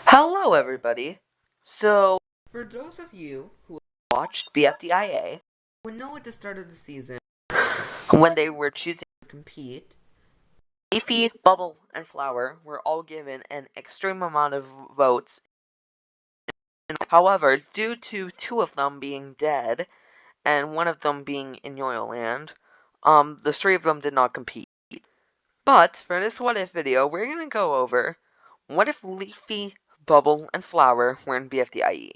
Hello, everybody. So, For those of you who watched BFDIA would know at the start of the season when they were choosing to compete, Leafy, Bubble, and Flower were all given an extreme amount of votes. However, due to two of them being dead and one of them being in Yoyoland, the three of them did not compete. But for this What If video, we're gonna go over what if Leafy, Bubble, and Flower were in BFDIA,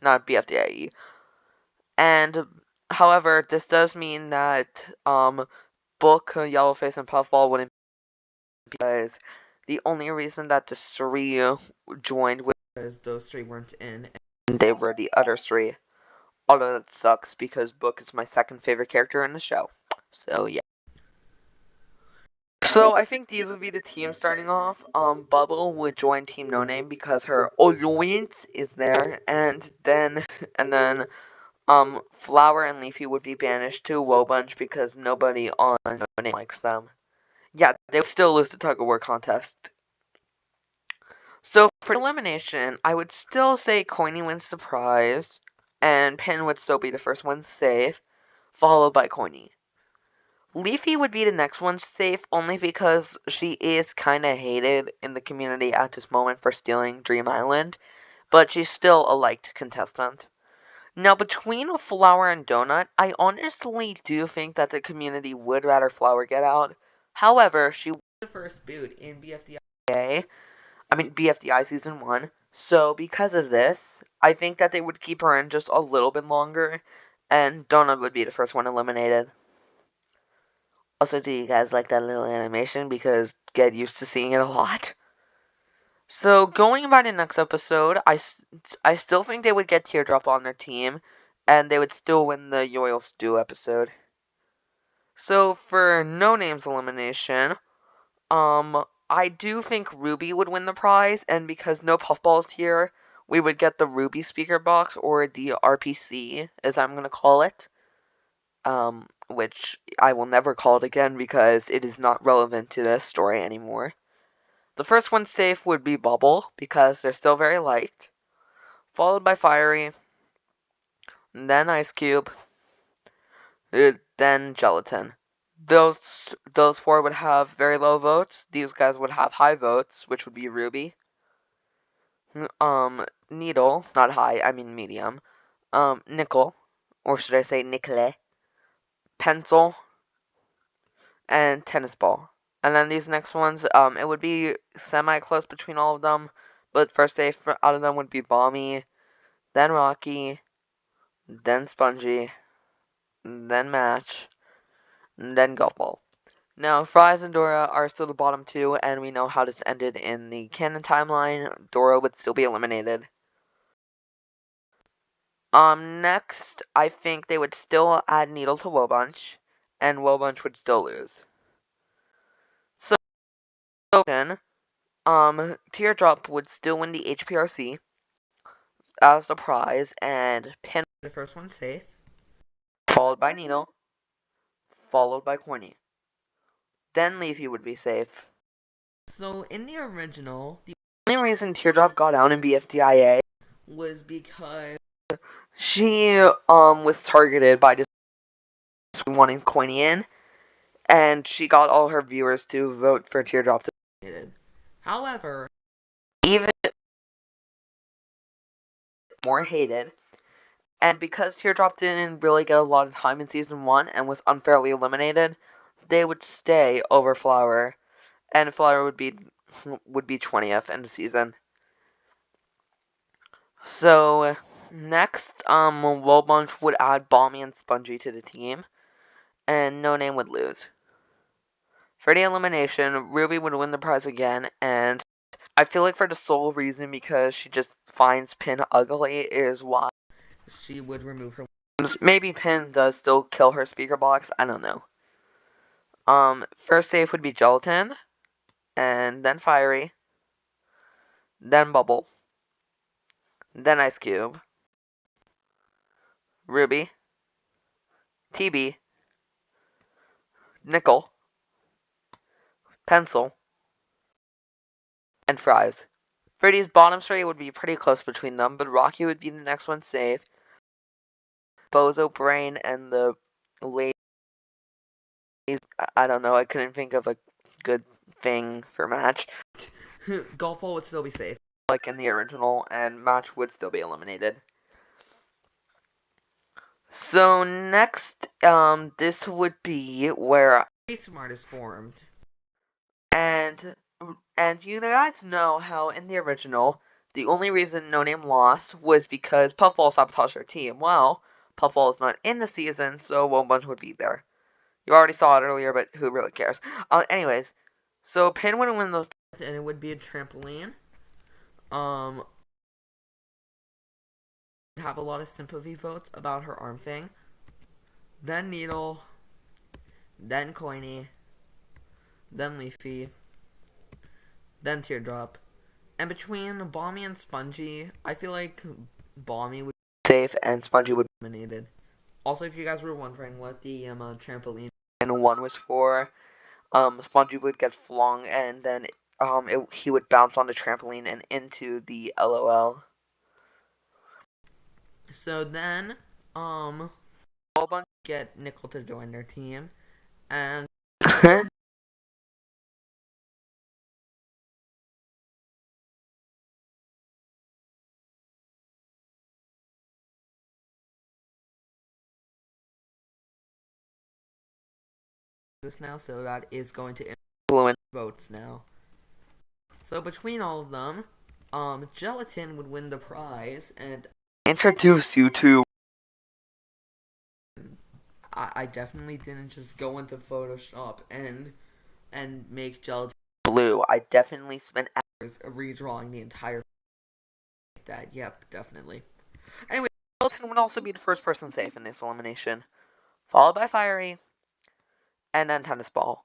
not BFDIE. And however, this does mean that Book, Yellowface, and Puffball wouldn't, because the only reason that the three joined was because those three weren't in. and they were the other three. Although that sucks because Book is my second favorite character in the show. So yeah. So I think these would be the teams starting off. Bubble would join Team No Name because her alliance is there, and then Flower and Leafy would be banished to Wobunch because nobody on No Name likes them. Yeah, they would still lose the tug of war contest. So for elimination, I would still say Coiny wins surprise, and Pin would still be the first one safe, followed by Coiny. Leafy would be the next one safe only because she is kinda hated in the community at this moment for stealing Dream Island, but she's still a liked contestant. Now between Flower and Donut, I honestly do think that the community would rather Flower get out. However, she was The first boot in BFDI. BFDI Season 1. So, because of this, I think that they would keep her in just a little bit longer, and Donut would be the first one eliminated. Also, do you guys like that little animation? Because get used to seeing it a lot. So, going by the next episode, I still think they would get Teardrop on their team, and they would still win the Yoil Stew episode. So, for No Name's elimination, I do think Ruby would win the prize, and because no puffballs here, we would get the Ruby speaker box, or the RPC, as I'm gonna call it. Which I will never call it again because it is not relevant to this story anymore. The first one safe would be Bubble, because they're still very liked, followed by Fiery, then Ice Cube, then Gelatin. Those four would have very low votes. These guys would have high votes, which would be Ruby, Needle, not high, I mean medium, Nickel, or should I say Nickle, Pencil, and Tennis Ball. And then these next ones, it would be semi-close between all of them, but first safe out of them would be Balmy, then Rocky, then Spongy, then Match, then Golf Ball. Now, Fries and Dora are still the bottom two, and we know how this ended in the canon timeline. Dora would still be eliminated. Next, I think they would still add Needle to Wobunch, and Wobunch would still lose. So, Teardrop would still win the HPRC as the prize, and Pin the first one safe. followed by Needle, followed by Corny. Then Leafy would be safe. So in the original, the The only reason Teardrop got out in BFDIA was because she was targeted by just wanting Coiny in, and she got all her viewers to vote for Teardrop to however, even more hated. And because Teardrop didn't really get a lot of time in Season 1 and was unfairly eliminated, they would stay over Flower, and Flower would be 20th in the season. So, next, Wobunch would add Balmy and Spongy to the team, and No Name would lose. For the elimination, Ruby would win the prize again, and I feel like for the sole reason because she just finds Pin ugly is why. she would remove her. Maybe Pin does still kill her speaker box, I don't know. First safe would be Gelatin, and then Fiery, then Bubble, then Ice Cube, Ruby, TB, Nickel, Pencil, and Fries. Freddy's bottom three would be pretty close between them, but Rocky would be the next one safe. Bozo, Brain, and the ladies. I don't know. I couldn't think of a good thing for match. Golf ball would still be safe. Like in the original, and match would still be eliminated. So next, this would be where Free Smart is formed. and you guys know how in the original, the only reason No Name lost was because Puffball sabotaged her team. Well, Puffball is not in the season, so Won't Bunch would be there. You already saw it earlier, but who really cares? Anyways, so Pin would win the... And it would be a trampoline. Have a lot of sympathy votes about her arm thing. Then Needle. Then Coiny. Then Leafy. Then Teardrop. And between Balmy and Spongy, I feel like Balmy would be safe and Spongy would be eliminated. Also, if you guys were wondering what the trampoline... And one was for, Spongy would get flung, and then he would bounce on the trampoline and into the LOL. So then, get Nickel to join their team, and this now, so that is going to influence votes now. So between all of them, Gelatin would win the prize, and introduce you to... I definitely didn't just go into Photoshop and make Gelatin blue. I definitely spent hours redrawing the entire like that. Yep, definitely. Anyway, Gelatin would also be the first person safe in this elimination, followed by Fiery, and then Tennis Ball.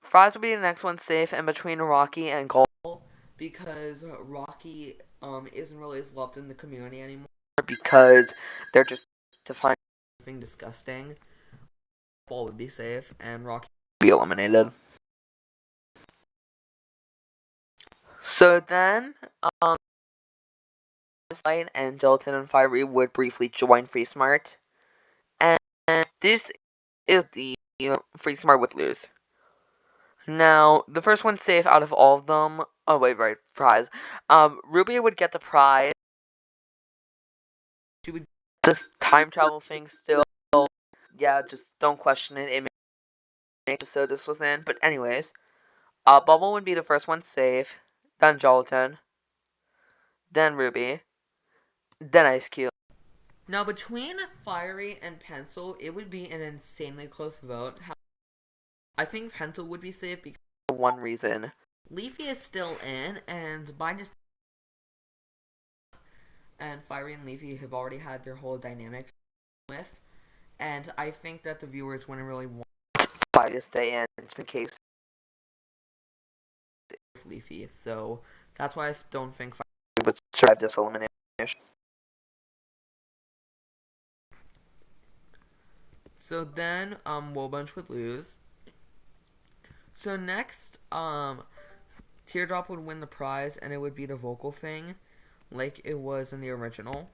Fries would be the next one safe in between Rocky and Gold, because Rocky isn't really as loved in the community anymore because they're just to find something disgusting. Ball would be safe, and Rocky would be eliminated. So then, Light and Gelatin and Fiery would briefly join Free Smart, and this is the Free Smart would lose. Now, the first one safe out of all of them. Oh wait, right, prize. Ruby would get the prize. she would This time travel thing still, yeah, just don't question it. It makes so this was in, but anyways, Bubble would be the first one safe, then Gelatin, then Ruby, then Ice Cube. Now between Fiery and Pencil, it would be an insanely close vote. I think Pencil would be safe because For one reason. Leafy is still in, and by just and Fiery and Leafy have already had their whole dynamic with, and I think that the viewers wouldn't really want Fiery to stay in just in case. Leafy, so that's why I don't think Fiery Would survive this elimination. So then, Wobunch would lose. So next, Teardrop would win the prize, and it would be the vocal thing, like it was in the original.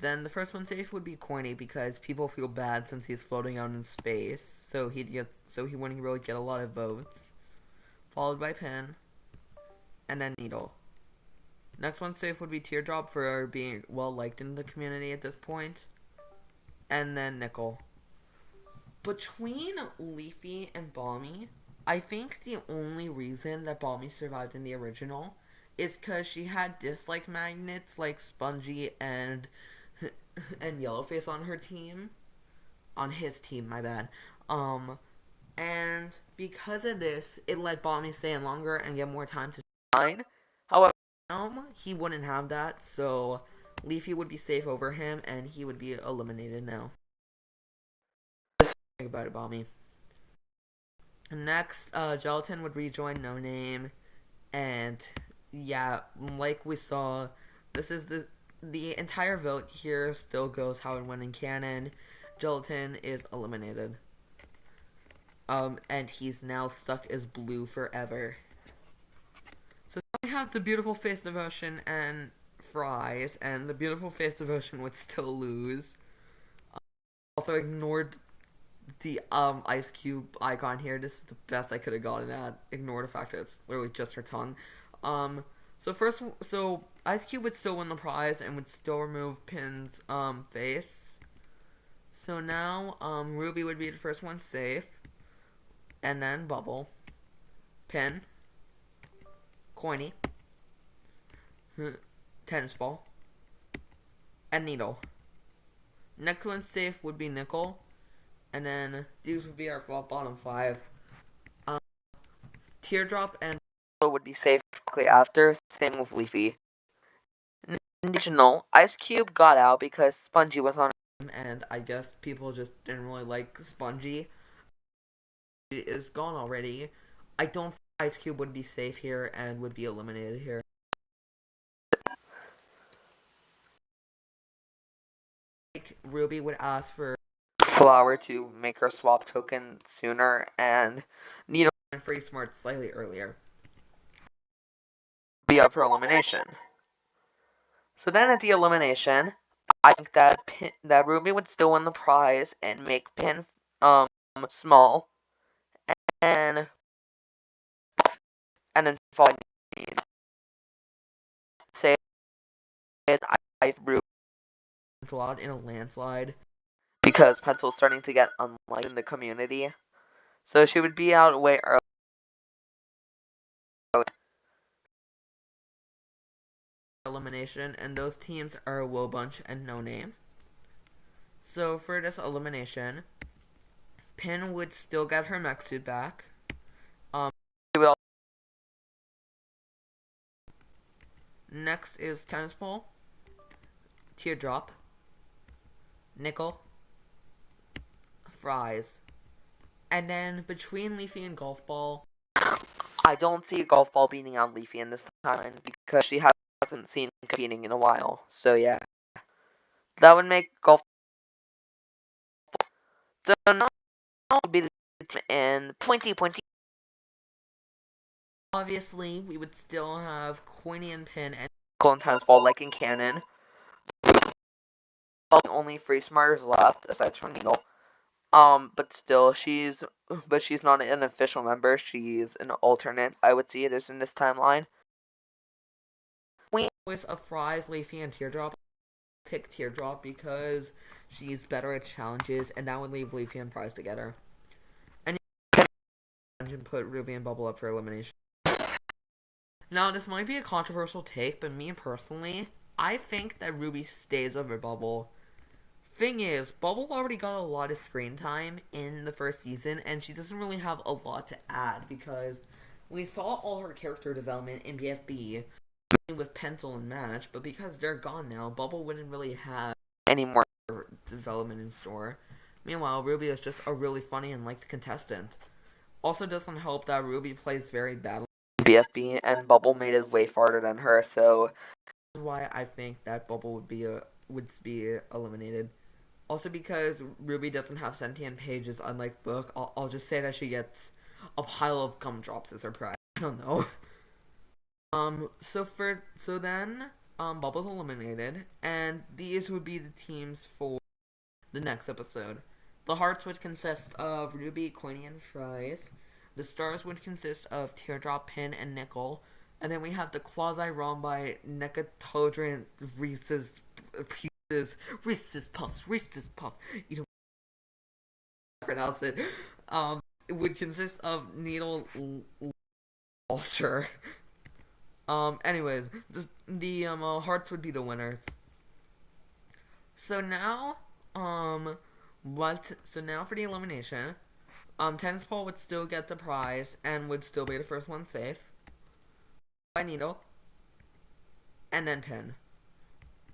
Then the first one safe would be Coiny because people feel bad since he's floating out in space, so he wouldn't really get a lot of votes. Followed by Pin, and then Needle. Next one safe would be Teardrop for being well liked in the community at this point, and then Nickel. Between Leafy and Balmy, I think the only reason that Balmy survived in the original is because she had dislike magnets like Spongy and Yellowface on her team. On his team, my bad. And because of this, it let Balmy stay in longer and get more time to Fine. However, he wouldn't have that, so Leafy would be safe over him, and he would be eliminated now. Think about it, Balmy. Next, Gelatin would rejoin No Name, and yeah, like we saw, this is the entire vote here still goes how it went in canon. Gelatin is eliminated. And he's now stuck as blue forever. So we have the beautiful face devotion and fries, and the beautiful face devotion would still lose. Also ignored the ice cube icon here. This is the best I could have gotten at. Ignore the fact that it's literally just her tongue. So Ice Cube would still win the prize and would still remove Pin's face. So now Ruby would be the first one safe, and then Bubble, Pin, Coiny, Tennis Ball, and Needle. Next one safe would be Nickel, and then these would be our bottom 5. Teardrop and would be safe quickly after. Same with Leafy. Additional, Ice Cube got out because Spongy was on, and I guess people just didn't really like Spongy. It is gone already. I don't think Ice Cube would be safe here and would be eliminated here. Ruby would ask for Flower to make her swap token sooner, and Needle and Free Smart slightly earlier. Be up for elimination. So then at the elimination, I think that Ruby would still win the prize and make Pin small, and then fall. Say I Ruby Out in a landslide because Pencil's starting to get unliked in the community, so she would be out way early. Elimination, and those teams are Woe Bunch and No Name. So for this elimination, Pin would still get her mech suit back. Next is Tennis Ball, Teardrop, Nickel, Fries, and then between Leafy and Golf Ball, I don't see Golf Ball beating out Leafy in this time because she hasn't seen competing in a while. So yeah, that would make Golf the not be the team in pointy. Obviously, we would still have Coiny and Pin and Nickel and Tennis Ball like in canon. Only Free Smarters left aside from Needle. But still, she's not an official member. She's an alternate. I would see it as in this timeline. With a Fries, Leafy, and Teardrop. Pick Teardrop because she's better at challenges, and that would leave Leafy and Fries together. And put Ruby and Bubble up for elimination. Now, this might be a controversial take, but me personally, I think that Ruby stays over Bubble. Thing is, Bubble already got a lot of screen time in the first season, and she doesn't really have a lot to add because we saw all her character development in BFB with Pencil and Match, but because they're gone now, Bubble wouldn't really have any more development in store. Meanwhile, Ruby is just a really funny and liked contestant. Also doesn't help that Ruby plays very badly BFB, and Bubble made it way farther than her, so that's why I think that Bubble would be eliminated. Also because Ruby doesn't have sentient pages, unlike Book, I'll just say that she gets a pile of gumdrops as her prize. I don't know. So then Bubble's eliminated, and these would be the teams for the next episode. The hearts would consist of Ruby, Coiny, and Fries. The stars would consist of Teardrop, Pin, and Nickel. And then we have the quasi-rhombi Necatodrant Reese's Puffs. You don't pronounce it. It would consist of Needle Ulster. Anyways, the hearts would be the winners. So now, So now for the elimination, Tennis Ball would still get the prize and would still be the first one safe. By Needle. And then Pin.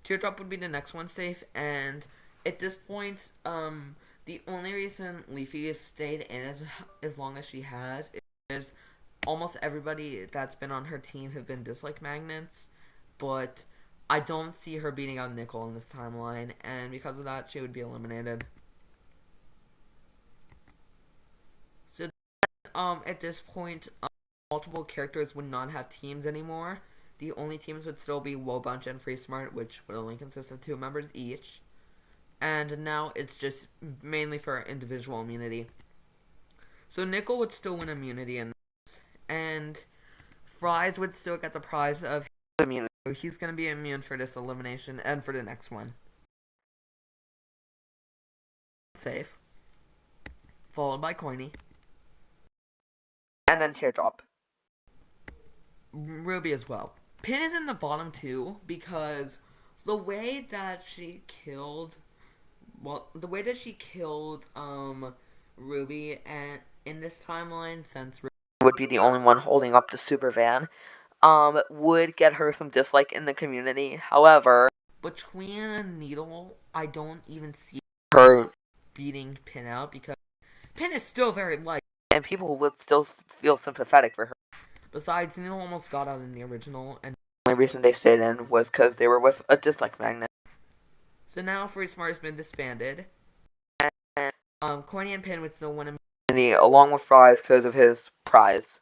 Teardrop would be the next one safe, and at this point, the only reason Leafy has stayed in as long as she has is almost everybody that's been on her team have been dislike magnets, but I don't see her beating out Nickel in this timeline, and because of that, she would be eliminated. So, at this point, multiple characters would not have teams anymore. The only teams would still be Wobunch and Free Smart, which would only consist of 2 members each. And now it's just mainly for individual immunity. So Nickel would still win immunity in this, and Fries would still get the prize of immunity. So he's going to be immune for this elimination and for the next one. Safe. Followed by Coiny. And then Teardrop. Ruby as well. Pin is in the bottom 2 because the way that she killed Ruby and in this timeline, since Ruby would be the only one holding up the super van, would get her some dislike in the community. However, between Needle, I don't even see her beating Pin out because Pin is still very light, and people would still feel sympathetic for her. Besides, Needle almost got out in the original, and the only reason they stayed in was because they were with a dislike magnet. So now Free Smart has been disbanded. Coiny and Pin would still win immunity along with Fries because of his prize.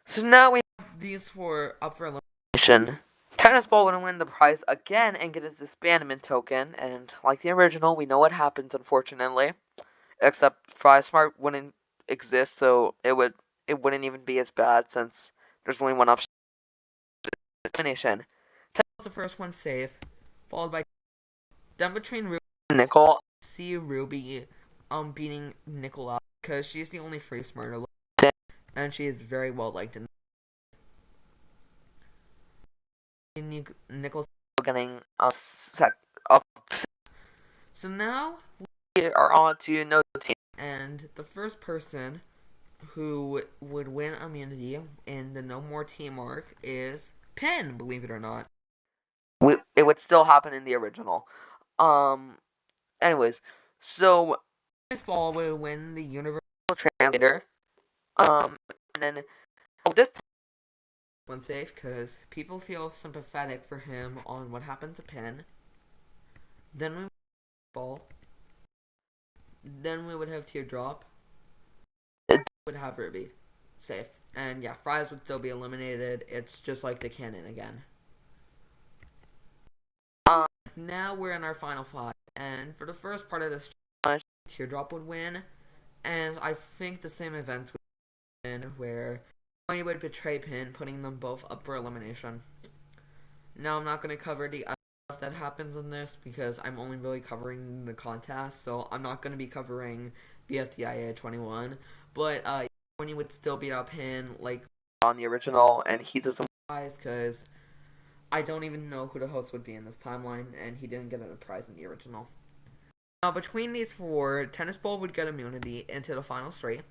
So now we have these 4 up for elimination. Tennis Ball would win the prize again and get his disbandment token, and like the original, we know what happens, unfortunately. Except Fry Smart wouldn't exist, so it wouldn't even be as bad since there's only one option. Elimination. The first one safe, followed by then between Ruby and Nickel. See Ruby beating Nickel out because she's the only Free Smart and she is very well liked in Nickel's getting So now we are on to no team, and the first person who would win immunity in the No More Team arc is Pin, believe it or not. It would still happen in the original. Anyways, so Tennis Ball would win the Universal Translator. And then this one safe because people feel sympathetic for him on what happened to Pin. Then we would have Ball. Then we would have Teardrop. Would have Ruby. Safe. And yeah, Fries would still be eliminated. It's just like the canon again. Now we're in our final 5. And for the first part of this challenge, Teardrop would win. And I think the same events would win where Coiny would betray Pin, putting them both up for elimination. Now I'm not going to cover the other stuff that happens in this because I'm only really covering the contest. So I'm not going to be covering BFDIA 21. But Coiny would still beat out Pin like on the original, and he doesn't because I don't even know who the host would be in this timeline, and he didn't get a prize in the original. Now, between these 4, Tennis Ball would get immunity into the final 3.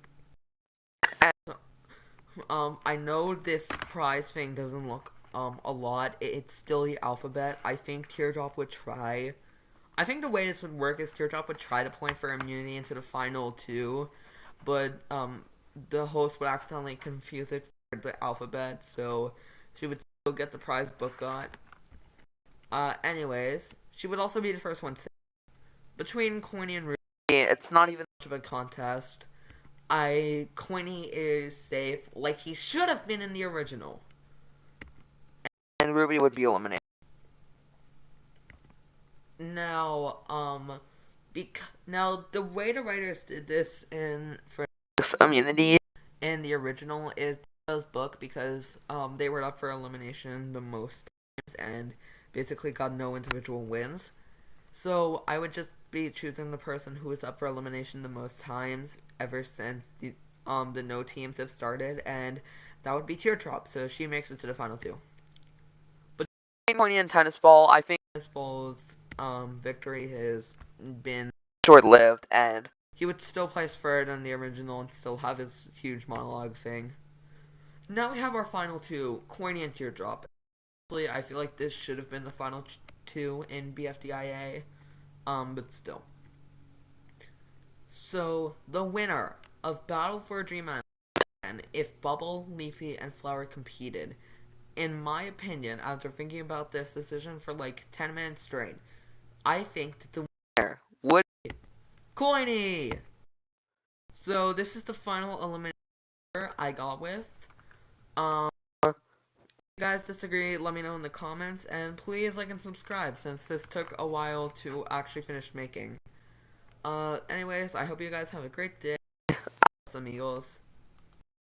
I know this prize thing doesn't look a lot. It's still the alphabet. I think Teardrop would try. I think the way this would work is Teardrop would try to point for immunity into the final 2, but the host would accidentally confuse it for the alphabet, so she would still get the prize book got. Anyways, she would also be the first one. Between Coiny and Ruby, it's not even much of a contest. Coiny is safe, like he should have been in the original. And Ruby would be eliminated. Now, now the way the writers did this for immunity in the original is Tito's book because they were up for elimination the most times and basically got no individual wins. So I would just be choosing the person who was up for elimination the most times ever since the no teams have started, and that would be Teardrop. So she makes it to the final 2. But Coiny and Tennis Ball, I think Tennis Ball's victory has been short-lived, and he would still place third in the original and still have his huge monologue thing. Now we have our final 2, Coiny and Teardrop. Honestly, I feel like this should have been the final 2 in BFDIA, but still. So, the winner of Battle for a Dream Island, if Bubble, Leafy, and Flower competed, in my opinion, after thinking about this decision for like 10 minutes straight, I think that the winner would be Coiny! So, this is the final elimination I got with. If you guys disagree, let me know in the comments, and please like and subscribe since this took a while to actually finish making. Anyways, I hope you guys have a great day. Amigos.